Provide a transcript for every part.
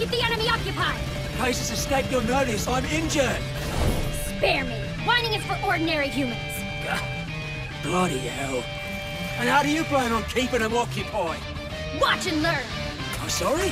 Keep the enemy occupied! In case it's escaped your notice, I'm injured! Spare me! Whining is for ordinary humans! Bloody hell. And how do you plan on keeping them occupied? Watch and learn! Oh, sorry?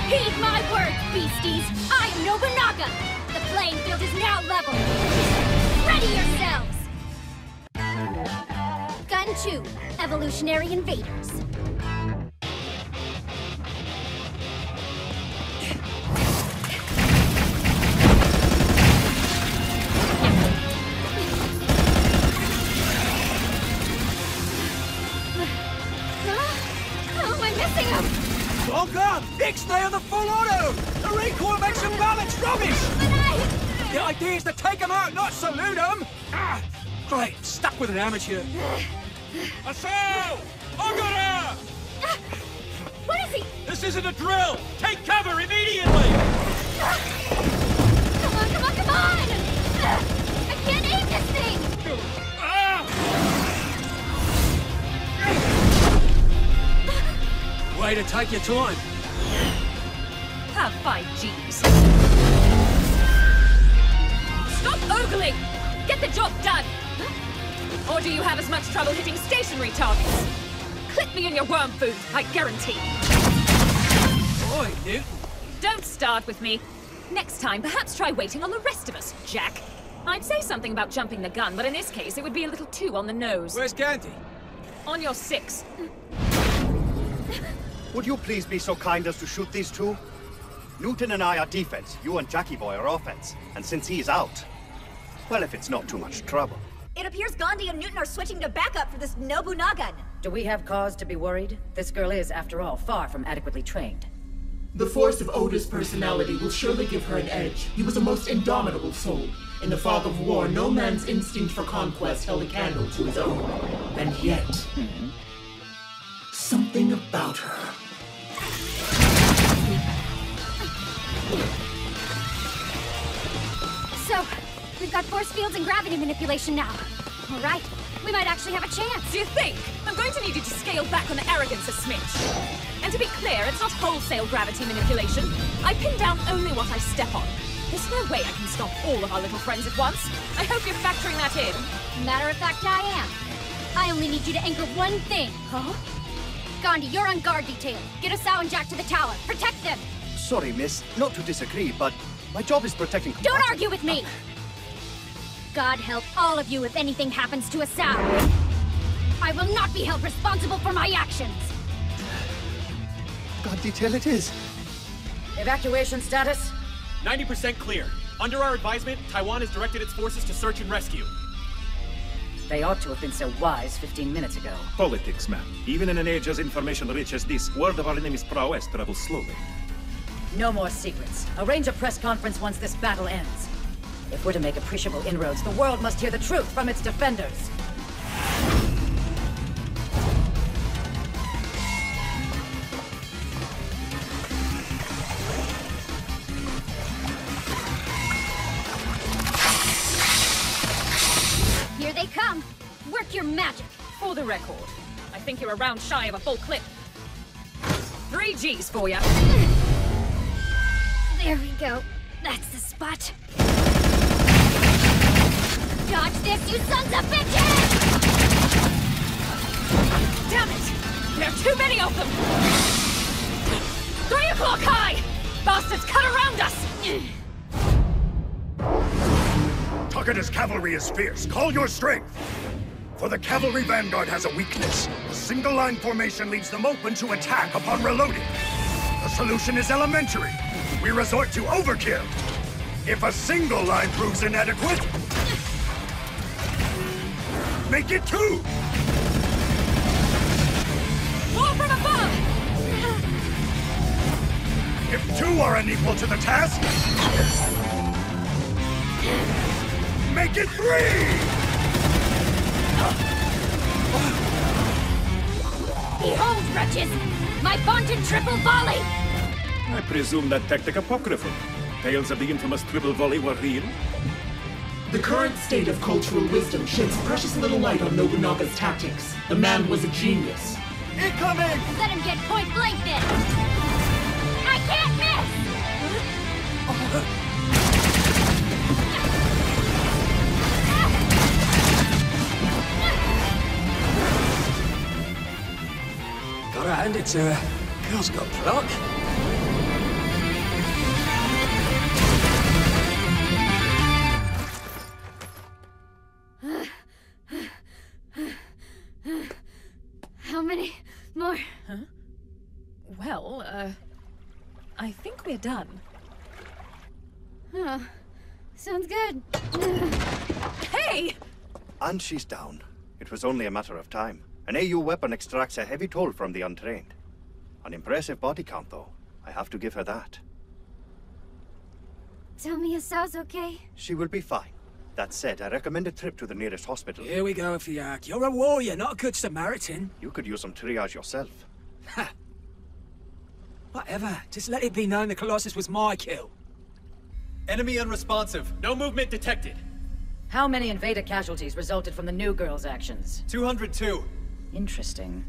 Heed my words, beasties! I am Nobunaga! The playing field is now level! Ready yourselves! Gun 2, Evolutionary Invaders. How am I missing him? Long gun! Ixnay on the full auto! The recoil makes them balance rubbish! But The idea is to take them out, not salute them! Ah, great, stuck with an amateur. Assault! Ogura! What is he? This isn't a drill! Take cover immediately! Come on, come on, come on! I can't aim this thing! Way to take your time. Have 5 Gs. Stop ogling! Get the job done! Or do you have as much trouble hitting stationary targets? Clip me in your worm food, I guarantee. Boy, Newton. Don't start with me. Next time, perhaps try waiting on the rest of us, Jack. I'd say something about jumping the gun, but in this case, it would be a little too on the nose. Where's Gandhi? On your 6. Would you please be so kind as to shoot these two? Newton and I are defense, you and Jackie Boy are offense. And since he's out, well, if it's not too much trouble. It appears Gandhi and Newton are switching to backup for this Nobunagun. Do we have cause to be worried? This girl is, after all, far from adequately trained. The force of Oda's personality will surely give her an edge. He was a most indomitable soul. In the fog of war, no man's instinct for conquest held a candle to his own. And yet, something about her. So, we've got force fields and gravity manipulation now. All right, we might actually have a chance. Do you think? I'm going to need you to scale back on the arrogance a smidge. And to be clear, it's not wholesale gravity manipulation. I pin down only what I step on. There's no way I can stop all of our little friends at once. I hope you're factoring that in. Matter of fact, I am. I only need you to anchor one thing. Huh? Gandhi, you're on guard detail. Get Asao and Jack to the tower. Protect them! Sorry, miss, not to disagree, but my job is protecting... Don't argue with me! God help all of you if anything happens to Asao. I will not be held responsible for my actions! God detail it is. Evacuation status? 90% clear. Under our advisement, Taiwan has directed its forces to search and rescue. They ought to have been so wise 15 minutes ago. Politics, man. Even in an age as information-rich as this, word of our enemy's prowess travels slowly. No more secrets. Arrange a press conference once this battle ends. If we're to make appreciable inroads, the world must hear the truth from its defenders. Here they come! Work your magic! For the record, I think you're a round shy of a full clip. 3 Gs for ya. There we go. That's the spot. Dodge this, you sons of bitches! Damn it! There are too many of them! 3 o'clock high! Bastards cut around us! Takada's cavalry is fierce. Call your strength! For the cavalry vanguard has a weakness. A single-line formation leaves them open to attack upon reloading. The solution is elementary. We resort to overkill. If a single line proves inadequate, make it 2! War from above! If 2 are unequal to the task, make it 3! Behold, wretches! My vaunted triple volley! I presume that tactic apocryphal. Tales of the infamous triple volley were real? The current state of cultural wisdom sheds precious little light on Nobunaga's tactics. The man was a genius. Incoming! Let him get point blank then! I can't miss! Gotta hand it to her. Girl's got pluck. How many more? Huh? Well, I think we're done. Oh, sounds good. Hey! And she's down. It was only a matter of time. An AU weapon extracts a heavy toll from the untrained. An impressive body count, though. I have to give her that. Tell me Asao's okay? She will be fine. That said, I recommend a trip to the nearest hospital. Here we go, Fiak. You're a warrior, not a good Samaritan. You could use some triage yourself. Ha! Whatever. Just let it be known the Colossus was my kill. Enemy unresponsive. No movement detected. How many invader casualties resulted from the new girl's actions? 202. Interesting.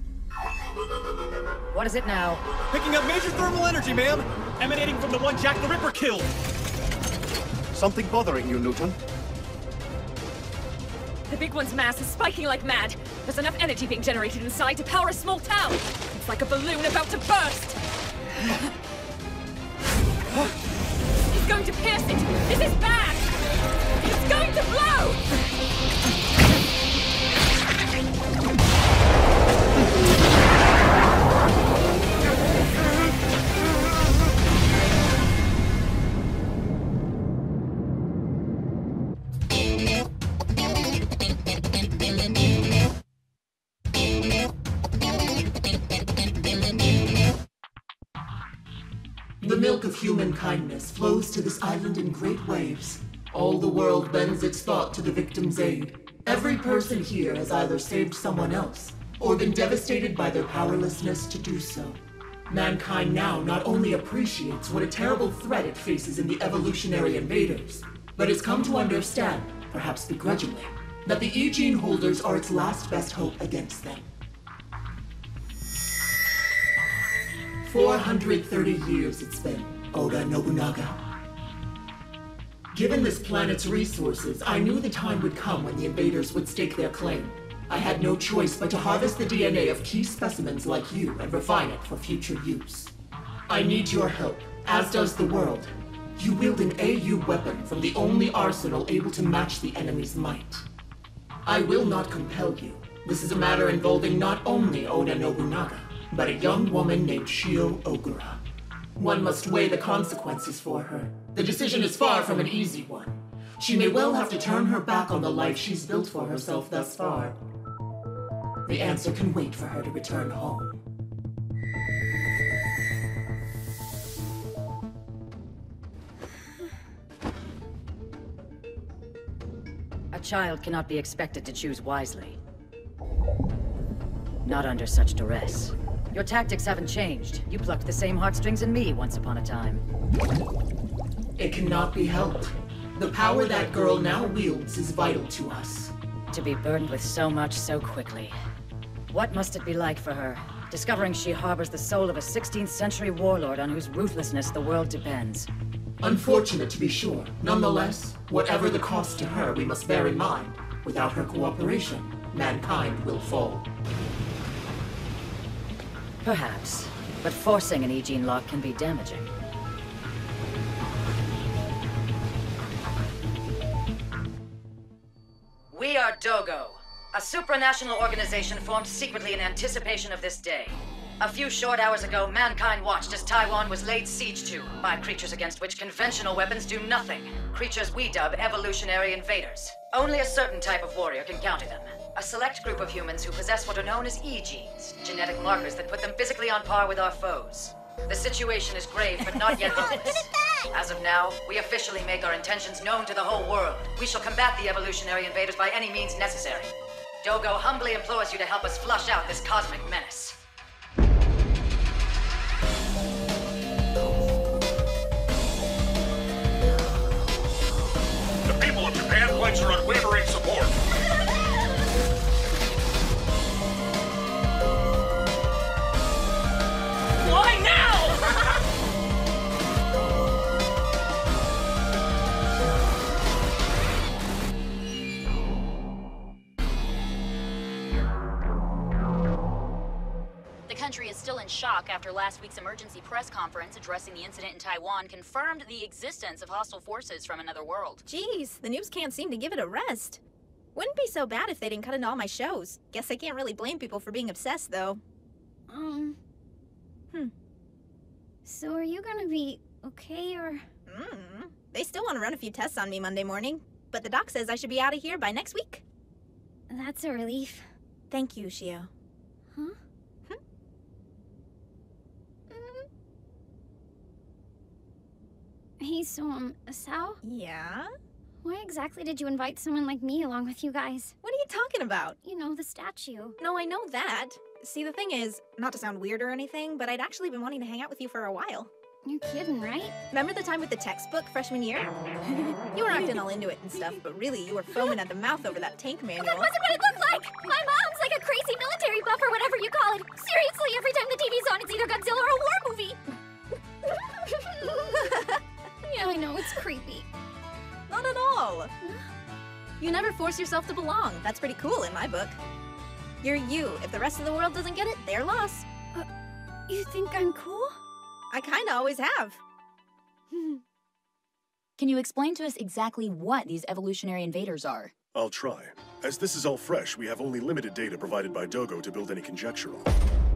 What is it now? Picking up major thermal energy, ma'am! Emanating from the one Jack the Ripper killed! Something bothering you, Newton? The big one's mass is spiking like mad. There's enough energy being generated inside to power a small town. It's like a balloon about to burst. He's going to pierce it. This is bad. It's going to blow. The milk of human kindness flows to this island in great waves. All the world bends its thought to the victim's aid. Every person here has either saved someone else, or been devastated by their powerlessness to do so. Mankind now not only appreciates what a terrible threat it faces in the evolutionary invaders, but has come to understand, perhaps begrudgingly, that the E-gene holders are its last best hope against them. 430 years it's been, Oda Nobunaga. Given this planet's resources, I knew the time would come when the invaders would stake their claim. I had no choice but to harvest the DNA of key specimens like you and refine it for future use. I need your help, as does the world. You wield an AU weapon from the only arsenal able to match the enemy's might. I will not compel you. This is a matter involving not only Oda Nobunaga, but a young woman named Shio Ogura. One must weigh the consequences for her. The decision is far from an easy one. She may well have to turn her back on the life she's built for herself thus far. The answer can wait for her to return home. A child cannot be expected to choose wisely. Not under such duress. Your tactics haven't changed. You plucked the same heartstrings in me once upon a time. It cannot be helped. The power that girl now wields is vital to us. To be burdened with so much so quickly. What must it be like for her, discovering she harbors the soul of a 16th century warlord on whose ruthlessness the world depends? Unfortunate to be sure. Nonetheless, whatever the cost to her, we must bear in mind, without her cooperation, mankind will fall. Perhaps, but forcing an E-gene lock can be damaging. We are Dogo, a supranational organization formed secretly in anticipation of this day. A few short hours ago, mankind watched as Taiwan was laid siege to by creatures against which conventional weapons do nothing. Creatures we dub evolutionary invaders. Only a certain type of warrior can counter them. A select group of humans who possess what are known as E-genes, genetic markers that put them physically on par with our foes. The situation is grave, but not yet hopeless. As of now, we officially make our intentions known to the whole world. We shall combat the evolutionary invaders by any means necessary. Dogo humbly implores you to help us flush out this cosmic menace. The people of Japan pledge shock after last week's emergency press conference addressing the incident in Taiwan confirmed the existence of hostile forces from another world. Jeez, the news can't seem to give it a rest. Wouldn't be so bad if they didn't cut into all my shows. Guess I can't really blame people for being obsessed, though. So are you gonna be okay, or...? They still want to run a few tests on me Monday morning, but the doc says I should be out of here by next week. That's a relief. Thank you, Shio. Huh? Hey, so, Sao? Yeah? Why exactly did you invite someone like me along with you guys? What are you talking about? You know, the statue. No, I know that. See, the thing is, not to sound weird or anything, but I'd actually been wanting to hang out with you for a while. You're kidding, right? Remember the time with the textbook freshman year? You were acting all into it and stuff, but really you were foaming at the mouth over that tank manual. That wasn't what it looked like! My mom's like a crazy military buff or whatever you call it. Seriously, every time the TV's on, it's either Godzilla or a war movie. Yeah, I know, it's creepy. Not at all. You never force yourself to belong. That's pretty cool in my book. You're you. If the rest of the world doesn't get it, they're lost. You think I'm cool? I kinda always have. Can you explain to us exactly what these evolutionary invaders are? I'll try. As this is all fresh, we have only limited data provided by Dogo to build any conjecture on.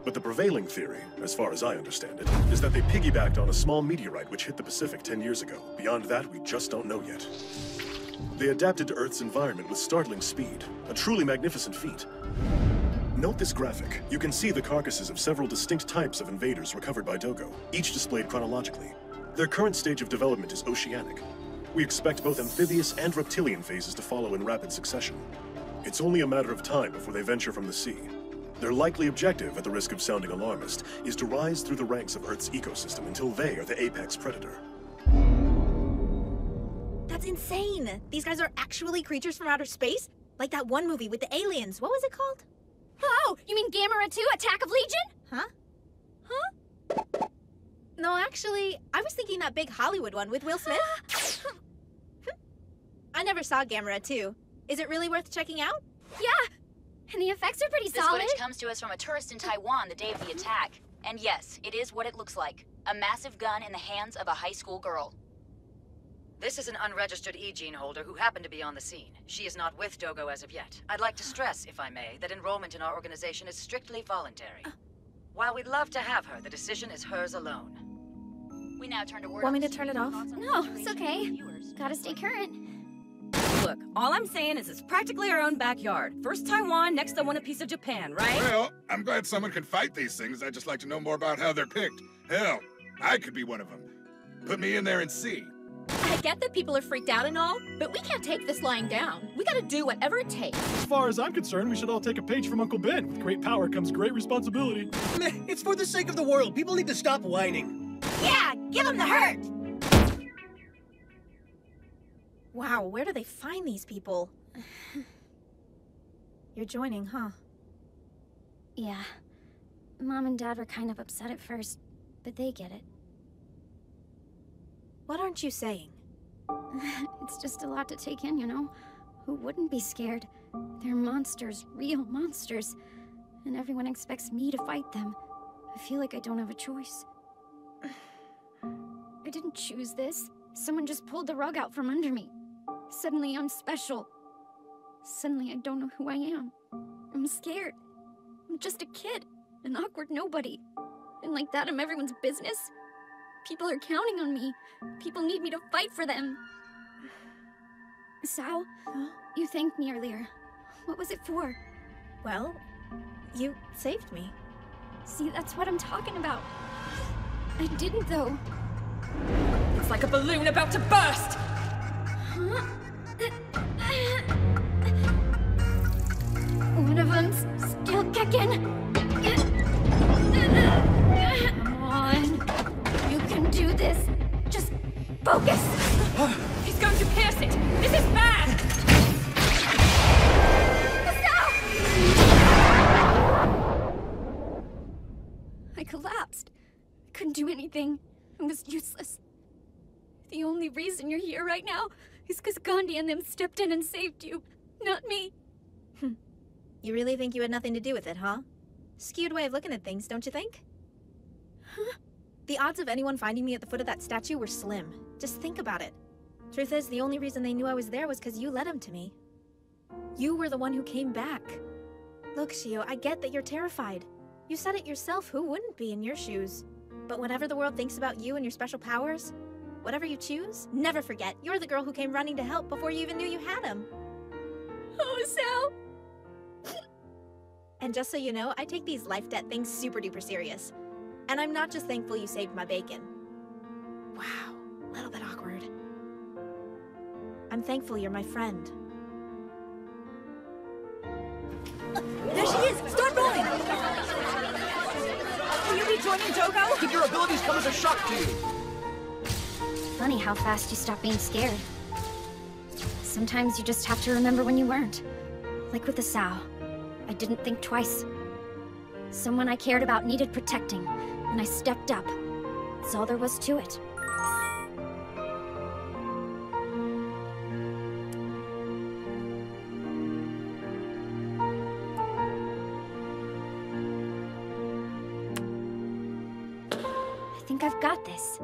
But the prevailing theory, as far as I understand it, is that they piggybacked on a small meteorite which hit the Pacific 10 years ago. Beyond that, we just don't know yet. They adapted to Earth's environment with startling speed, a truly magnificent feat. Note this graphic. You can see the carcasses of several distinct types of invaders recovered by Dogo, each displayed chronologically. Their current stage of development is oceanic. We expect both amphibious and reptilian phases to follow in rapid succession. It's only a matter of time before they venture from the sea. Their likely objective, at the risk of sounding alarmist, is to rise through the ranks of Earth's ecosystem until they are the apex predator. That's insane! These guys are actually creatures from outer space? Like that one movie with the aliens. What was it called? Oh, you mean Gamera 2, Attack of Legion? Huh? Huh? No, actually, I was thinking that big Hollywood one with Will Smith. I never saw Gamera 2. Is it really worth checking out? Yeah, and the effects are pretty solid. This footage comes to us from a tourist in Taiwan the day of the attack. And yes, it is what it looks like. A massive gun in the hands of a high school girl. This is an unregistered E-Gene holder who happened to be on the scene. She is not with Dogo as of yet. I'd like to stress, if I may, that enrollment in our organization is strictly voluntary. While we'd love to have her, the decision is hers alone. We now turn to word. Want me to turn it off? No, it's okay. Gotta stay current. Look, all I'm saying is it's practically our own backyard. First Taiwan, next I want a piece of Japan, right? Well, I'm glad someone can fight these things. I'd just like to know more about how they're picked. Hell, I could be one of them. Put me in there and see. I get that people are freaked out and all, but we can't take this lying down. We gotta do whatever it takes. As far as I'm concerned, we should all take a page from Uncle Ben. With great power comes great responsibility. Meh, it's for the sake of the world. People need to stop whining. Yeah, give them the hurt! Wow, where do they find these people? You're joining, huh? Yeah. Mom and Dad were kind of upset at first, but they get it. What aren't you saying? It's just a lot to take in, you know? Who wouldn't be scared? They're monsters, real monsters. And everyone expects me to fight them. I feel like I don't have a choice. I didn't choose this. Someone just pulled the rug out from under me. Suddenly I'm special. Suddenly I don't know who I am. I'm scared. I'm just a kid, an awkward nobody. And like that, I'm everyone's business. People are counting on me. People need me to fight for them. Sao, you thanked me earlier. What was it for? Well, you saved me. See, that's what I'm talking about. I didn't, though. It's like a balloon about to burst! Huh? One of them's still kicking. Come on. You can do this. Just focus. He's going to pierce it. This is bad. I collapsed. I couldn't do anything. I was useless. The only reason you're here right now is because Gandhi and them stepped in and saved you, not me. You really think you had nothing to do with it, huh? Skewed way of looking at things, don't you think? The odds of anyone finding me at the foot of that statue were slim. Just think about it. Truth is, the only reason they knew I was there was because you led them to me. You were the one who came back. Look, Shio, I get that you're terrified. You said it yourself, who wouldn't be in your shoes? But whatever the world thinks about you and your special powers, whatever you choose, never forget, you're the girl who came running to help before you even knew you had him. Oh, Sal. And just so you know, I take these life debt things super duper serious. And I'm not just thankful you saved my bacon. Wow, a little bit awkward. I'm thankful you're my friend. There she is! Start rolling! Will you be joining Dogo? Did your abilities come as a shock to you? Funny how fast you stop being scared. Sometimes you just have to remember when you weren't. Like with the Sao. I didn't think twice. Someone I cared about needed protecting, and I stepped up. That's all there was to it. I think I've got this.